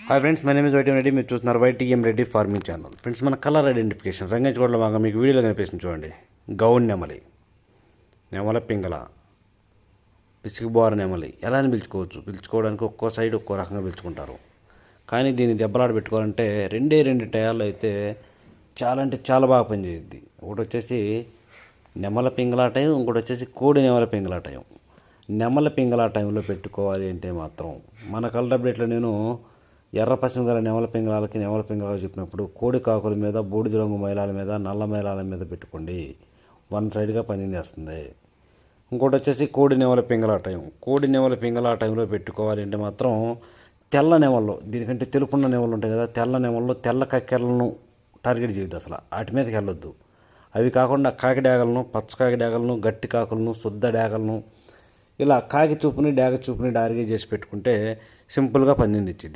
Hi friends, my name is YTM Reddy. మీరు చూస్తున్నారు YTM Reddy farming channel. Friends, మన colour identification రంగంచుకోవడం బాగా మీకు వీడియోలో కనిపిస్తుంది చూడండి. గౌన్ నెమలి, నెమల పింగళ, పిసికిబోర నెమలి ఎలా అని పిలుచుకోవడానికి ఒక్కో సైడ్ ఒక్కో రకంగా పిలుచుకుంటారు. కానీ దీన్ని దెబ్బలాడ పెట్టుకోవాలంటే రెండు టయాల్లో అయితే చాలా అంటే చాలా బాగా పనిచేస్తుంది. ఒకటి వచ్చేసి నెమల పింగళ టైం, ఇంకోటి వచ్చేసి కోడి నెమల పింగళ టైం. నెమల పింగళ టైంలో పెట్టుకోవాలి అంటే మాత్రం మన కలర్ అప్డేట్లో నేను ఎర్ర పశ్చిమ గల నెమల పింగళాలకు చెప్పినప్పుడు కోడి కాకుల మీద, బూడిద రంగు మైలాల మీద, నల్ల మైలాల మీద పెట్టుకోండి, వన్ సైడ్గా పనిచేస్తుంది. ఇంకోటి వచ్చేసి కోడి నెమల పింగళ టైం. కోడి నెమల పింగళ టైంలో పెట్టుకోవాలి అంటే మాత్రం తెల్ల నెమల్లో, దీనికంటే తెలుపున్న నెమలు ఉంటాయి కదా, తెల్ల నెమల్లో తెల్ల కక్కెరలను టార్గెట్ చేయొద్దు, అసలు వాటి మీదకి వెళ్ళొద్దు. అవి కాకుండా కాకి డాగలను, పచ్చ కాకి డాగలను, గట్టి కాకులను, శుద్ధ డాగలను, ఇలా కాకి చూపుని డాగ చూపుని టార్గెట్ చేసి పెట్టుకుంటే సింపుల్గా పందింది ఇచ్చింది.